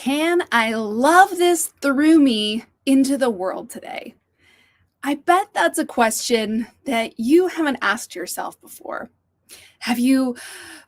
Can I love this through me into the world today? I bet that's a question that you haven't asked yourself before. Have you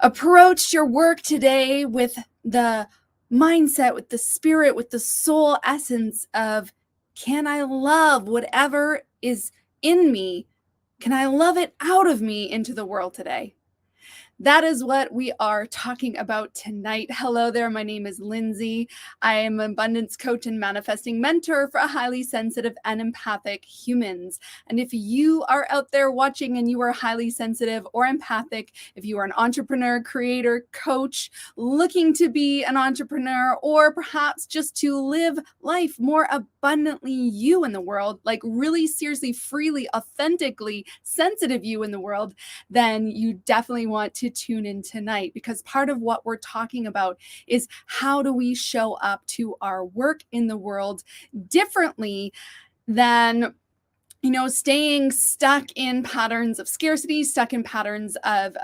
approached your work today with the mindset, with the spirit, with the soul essence of, can I love whatever is in me? Can I love it out of me into the world today? That is what we are talking about tonight. Hello there. My name is Lindsay. I am an abundance coach and manifesting mentor for highly sensitive and empathic humans. And if you are out there watching and you are highly sensitive or empathic, if you are an entrepreneur, creator, coach, looking to be an entrepreneur, or perhaps just to live life more abundantly you in the world, like really seriously, freely, authentically sensitive you in the world, then you definitely want to tune in tonight, because part of what we're talking about is how do we show up to our work in the world differently than staying stuck in patterns of scarcity, stuck in patterns of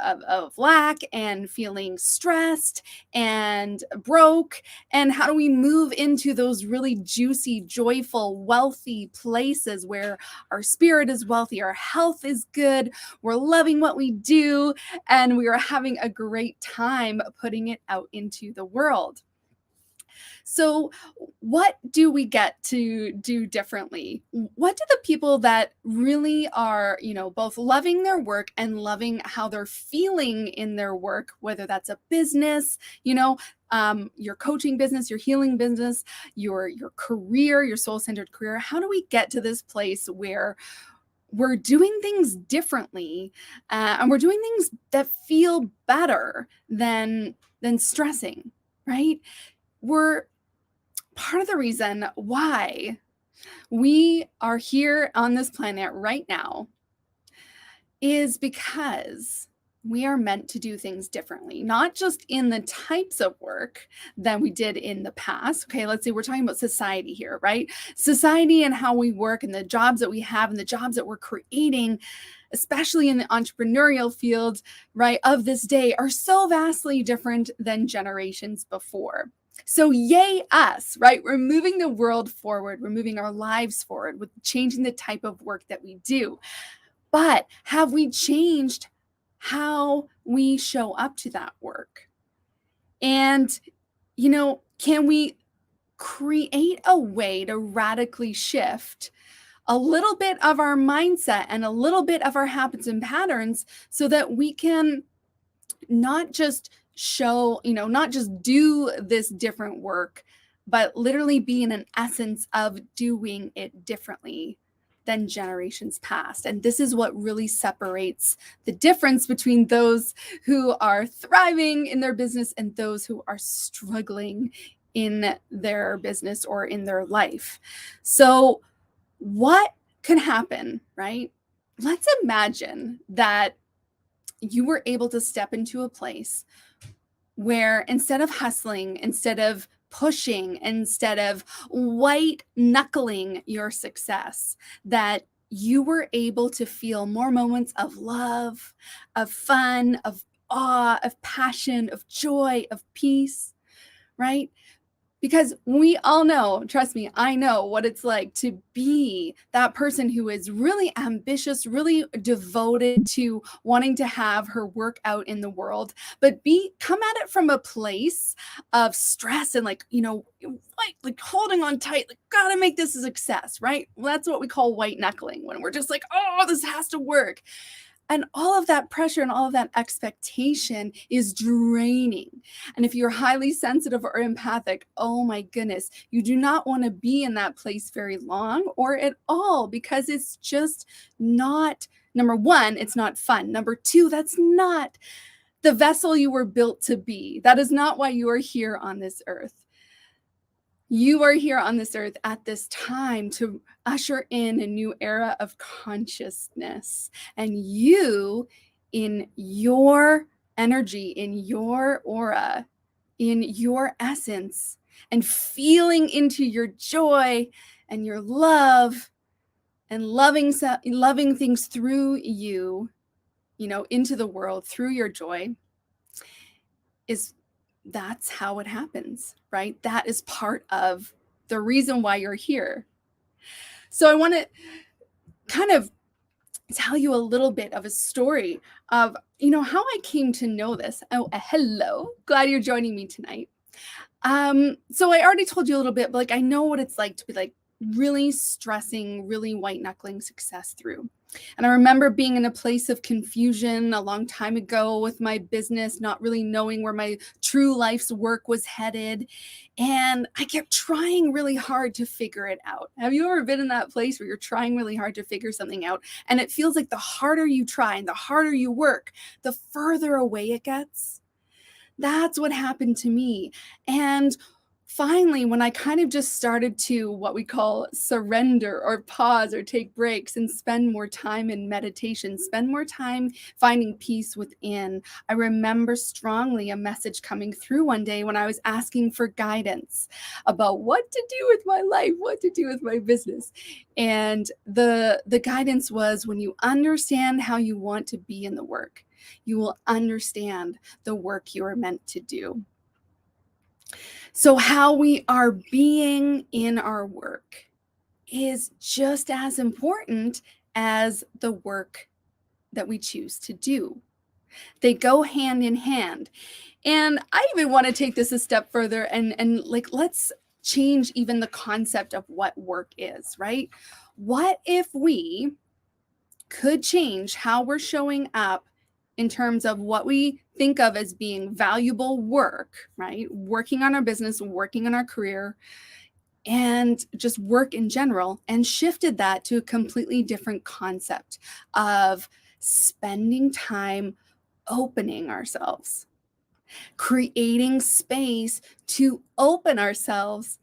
lack and feeling stressed and broke. And how do we move into those really juicy, joyful, wealthy places where our spirit is wealthy, our health is good, we're loving what we do, and we are having a great time putting it out into the world. So, what do we get to do differently? What do the people that really are, both loving their work and loving how they're feeling in their work, whether that's a business, your coaching business, your healing business, your career, your soul-centered career, how do we get to this place where we're doing things differently, and we're doing things that feel better than stressing, right? We're part of the reason why we are here on this planet right now is because we are meant to do things differently, not just in the types of work than we did in the past. Okay, let's say we're talking about society here, right? Society and how we work and the jobs that we have and the jobs that we're creating, especially in the entrepreneurial field, right, of this day, are so vastly different than generations before. So yay us, right? We're moving the world forward. We're moving our lives forward with changing the type of work that we do. But have we changed how we show up to that work? And, can we create a way to radically shift a little bit of our mindset and a little bit of our habits and patterns so that we can not just not just do this different work, but literally be in an essence of doing it differently than generations past. And this is what really separates the difference between those who are thriving in their business and those who are struggling in their business or in their life. So what can happen, right? Let's imagine that you were able to step into a place where instead of hustling, instead of pushing, instead of white knuckling your success, that you were able to feel more moments of love, of fun, of awe, of passion, of joy, of peace, right? Because we all know, trust me, I know what it's like to be that person who is really ambitious, really devoted to wanting to have her work out in the world, but come at it from a place of stress and like holding on tight, like gotta make this a success, right? Well, that's what we call white knuckling, when we're just like, oh, this has to work. And all of that pressure and all of that expectation is draining. And if you're highly sensitive or empathic, oh my goodness, you do not want to be in that place very long or at all, because it's just not, number one, it's not fun. Number two, that's not the vessel you were built to be. That is not why you are here on this earth. You are here on this earth at this time to usher in a new era of consciousness. And you, in your energy, in your aura, in your essence, and feeling into your joy and your love and loving things through you, into the world through your joy, is That's how it happens, right? That is part of the reason why you're here. So I want to kind of tell you a little bit of a story of, how I came to know this. Oh, hello. Glad you're joining me tonight. So I already told you a little bit, but like I know what it's like to be like really stressing, really white knuckling success through. And I remember being in a place of confusion a long time ago with my business, not really knowing where my true life's work was headed. And I kept trying really hard to figure it out. Have you ever been in that place where you're trying really hard to figure something out? And it feels like the harder you try and the harder you work, the further away it gets. That's what happened to me. And finally, when I kind of just started to what we call surrender or pause or take breaks and spend more time in meditation, spend more time finding peace within, I remember strongly a message coming through one day when I was asking for guidance about what to do with my life, what to do with my business. And the guidance was, when you understand how you want to be in the work, you will understand the work you are meant to do. So, how we are being in our work is just as important as the work that we choose to do. They go hand in hand. And I even want to take this a step further and like let's change even the concept of what work is, right? What if we could change how we're showing up in terms of what we think of as being valuable work, right? Working on our business, working on our career, and just work in general, and shifted that to a completely different concept of spending time opening ourselves, creating space to open ourselves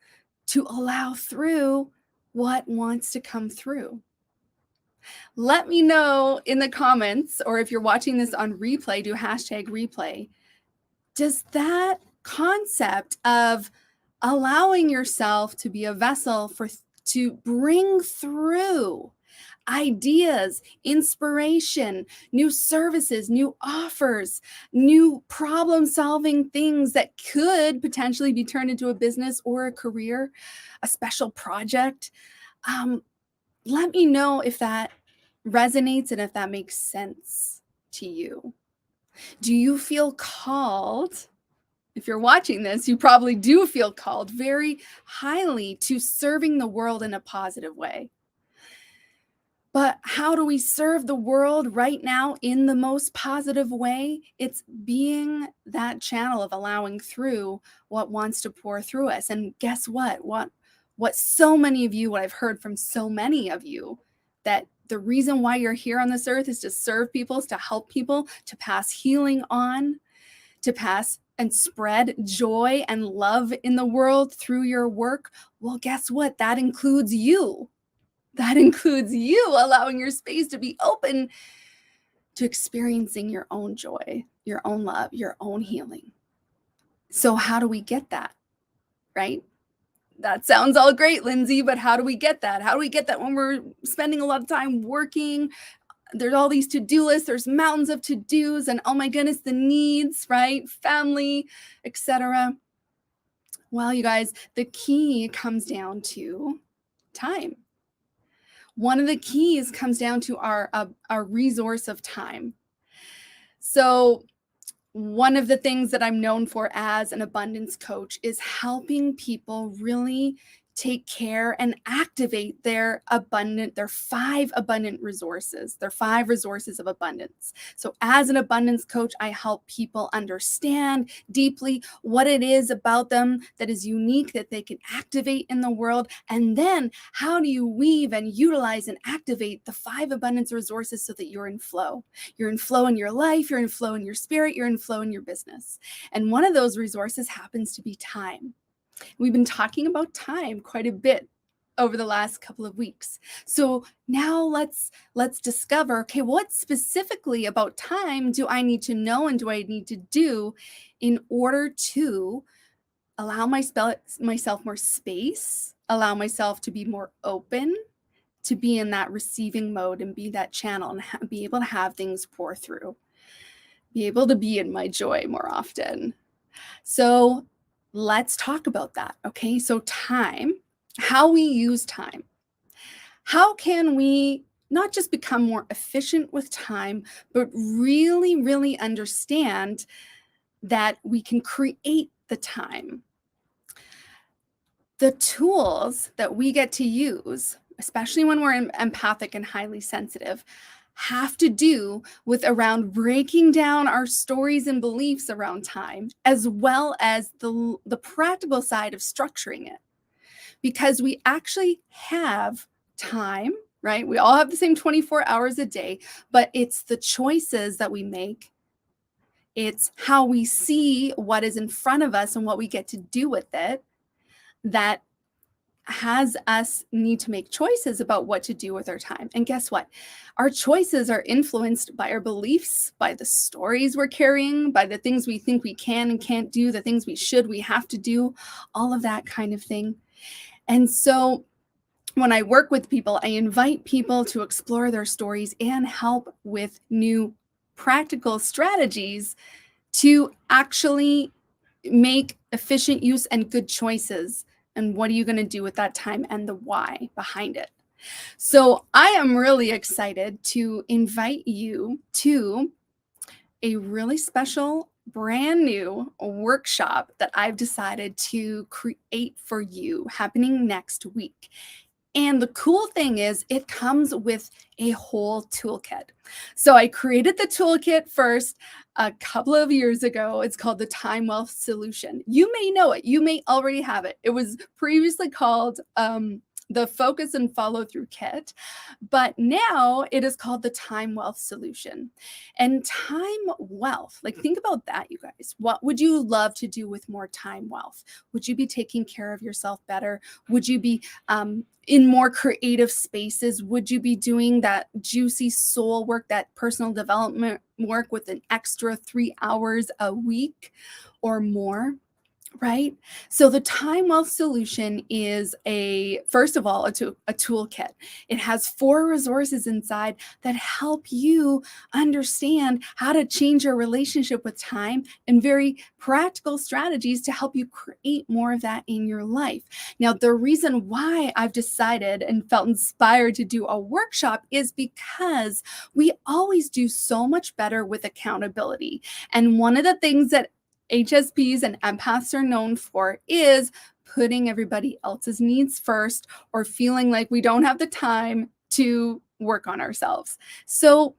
to allow through what wants to come through. Let me know in the comments, or if you're watching this on replay, do hashtag replay. Does that concept of allowing yourself to be a vessel to bring through ideas, inspiration, new services, new offers, new problem solving things that could potentially be turned into a business or a career, a special project? Let me know if that resonates and if that makes sense to you. Do you feel called? If you're watching this, you probably do feel called very highly to serving the world in a positive way. But how do we serve the world right now in the most positive way? It's being that channel of allowing through what wants to pour through us. And guess what? What so many of you, what I've heard from so many of you, that the reason why you're here on this earth is to serve people, is to help people, to pass healing on, to pass and spread joy and love in the world through your work. Well, guess what? That includes you. That includes you allowing your space to be open to experiencing your own joy, your own love, your own healing. So how do we get that, right? That sounds all great, Lindsay, but how do we get that? How do we get that when we're spending a lot of time working? There's all these to-do lists, there's mountains of to-dos, and oh my goodness, the needs, right? Family, etc. Well, you guys, the key comes down to time. One of the keys comes down to our resource of time. So one of the things that I'm known for as an abundance coach is helping people really take care and activate their 5 abundant resources, their 5 resources of abundance. So as an abundance coach, I help people understand deeply what it is about them that is unique, that they can activate in the world. And then how do you weave and utilize and activate the 5 abundance resources so that you're in flow? You're in flow in your life, you're in flow in your spirit, you're in flow in your business. And one of those resources happens to be time. We've been talking about time quite a bit over the last couple of weeks. So now let's discover, okay, what specifically about time do I need to know and do I need to do in order to allow myself more space, allow myself to be more open, to be in that receiving mode and be that channel and be able to have things pour through, be able to be in my joy more often. So let's talk about that. Okay. So, time, how we use time. How can we not just become more efficient with time, but really, really understand that we can create the time? The tools that we get to use, especially when we're empathic and highly sensitive, have to do with around breaking down our stories and beliefs around time, as well as the practical side of structuring it. Because we actually have time, right? We all have the same 24 hours a day, but it's the choices that we make. It's how we see what is in front of us and what we get to do with it that has us need to make choices about what to do with our time. And guess what? Our choices are influenced by our beliefs, by the stories we're carrying, by the things we think we can and can't do, the things we have to do, all of that kind of thing. And so when I work with people, I invite people to explore their stories and help with new practical strategies to actually make efficient use and good choices. And what are you going to do with that time and the why behind it? So I am really excited to invite you to a really special, brand new workshop that I've decided to create for you happening next week. And the cool thing is, it comes with a whole toolkit. So I created the toolkit first a couple of years ago. It's called the Time Wealth Solution. You may know it. You may already have it. It was previously called the Focus and Follow Through Kit, but now it is called the Time Wealth Solution. And time wealth, like think about that, you guys. What would you love to do with more time wealth? Would you be taking care of yourself better? Would you be in more creative spaces? Would you be doing that juicy soul work, that personal development work with an extra 3 hours a week or more? Right? So the time wealth solution is first of all, a toolkit. It has 4 resources inside that help you understand how to change your relationship with time and very practical strategies to help you create more of that in your life. Now, the reason why I've decided and felt inspired to do a workshop is because we always do so much better with accountability. And one of the things that HSPs and empaths are known for is putting everybody else's needs first or feeling like we don't have the time to work on ourselves. So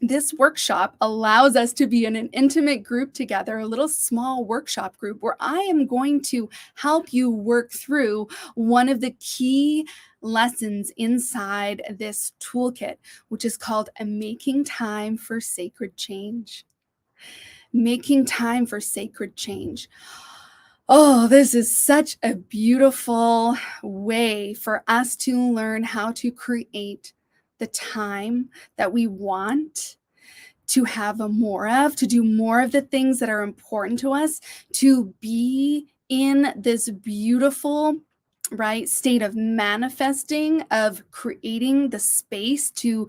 this workshop allows us to be in an intimate group together, a little small workshop group where I am going to help you work through one of the key lessons inside this toolkit, which is called Making Time for Sacred Change. Making time for sacred change. Oh, this is such a beautiful way for us to learn how to create the time that we want to have more of, to do more of the things that are important to us, to be in this beautiful, right, state of manifesting, of creating the space to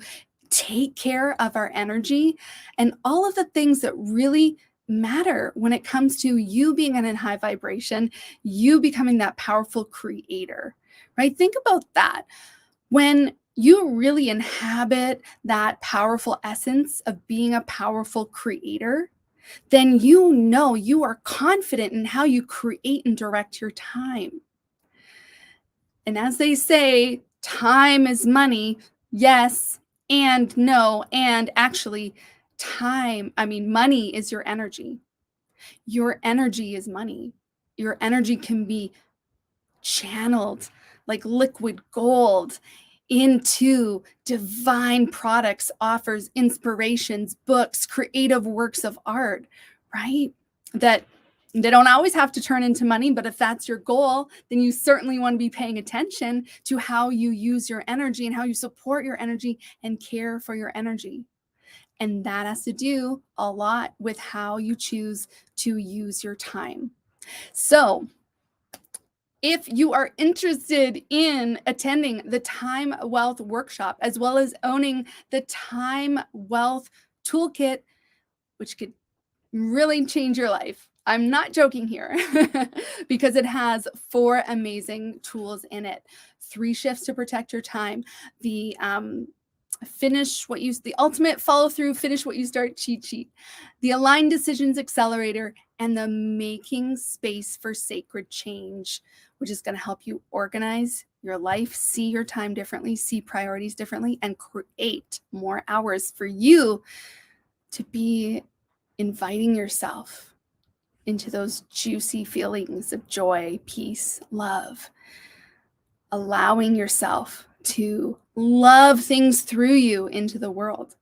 take care of our energy and all of the things that really matter when it comes to you being in a high vibration, you becoming that powerful creator, right? Think about that. When you really inhabit that powerful essence of being a powerful creator, then you know you are confident in how you create and direct your time. And as they say, time is money. Yes, and no, and actually, money is your energy. Your energy is money. Your energy can be channeled like liquid gold into divine products, offers, inspirations, books, creative works of art, right? That they don't always have to turn into money, but if that's your goal, then you certainly want to be paying attention to how you use your energy and how you support your energy and care for your energy. And that has to do a lot with how you choose to use your time. So, if you are interested in attending the Time Wealth Workshop, as well as owning the Time Wealth Toolkit, which could really change your life, I'm not joking here because it has 4 amazing tools in it. 3 shifts to protect your time, the the ultimate follow through, finish what you start cheat sheet, the aligned decisions accelerator, and the making space for sacred change, which is going to help you organize your life, see your time differently, see priorities differently, and create more hours for you to be inviting yourself into those juicy feelings of joy, peace, love, allowing yourself to love things through you into the world.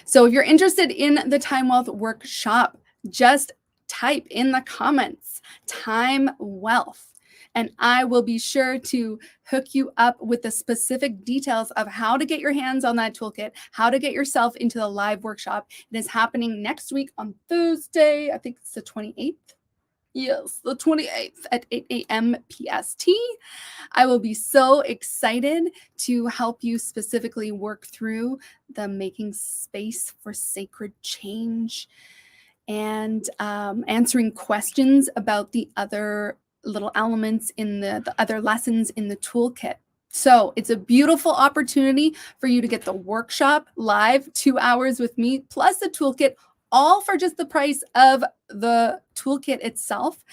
So if you're interested in the Time Wealth Workshop, just type in the comments, Time Wealth, and I will be sure to hook you up with the specific details of how to get your hands on that toolkit, how to get yourself into the live workshop. It is happening next week on Thursday. I think it's the 28th. Yes, the 28th at 8 a.m. PST. I will be so excited to help you specifically work through the making space for sacred change and answering questions about the other little elements in the other lessons in the toolkit. So it's a beautiful opportunity for you to get the workshop live, 2 hours with me, plus the toolkit, all for just the price of the toolkit itself.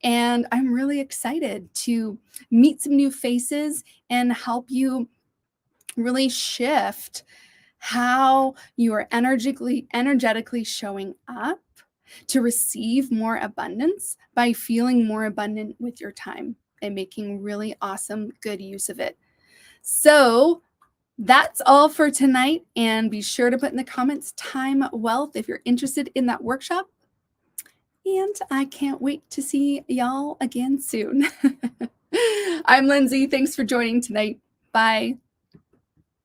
And I'm really excited to meet some new faces and help you really shift how you are energetically showing up to receive more abundance by feeling more abundant with your time and making really awesome, good use of it. So that's all for tonight. And be sure to put in the comments Time Wealth if you're interested in that workshop. And I can't wait to see y'all again soon. I'm Lindsay. Thanks for joining tonight. Bye.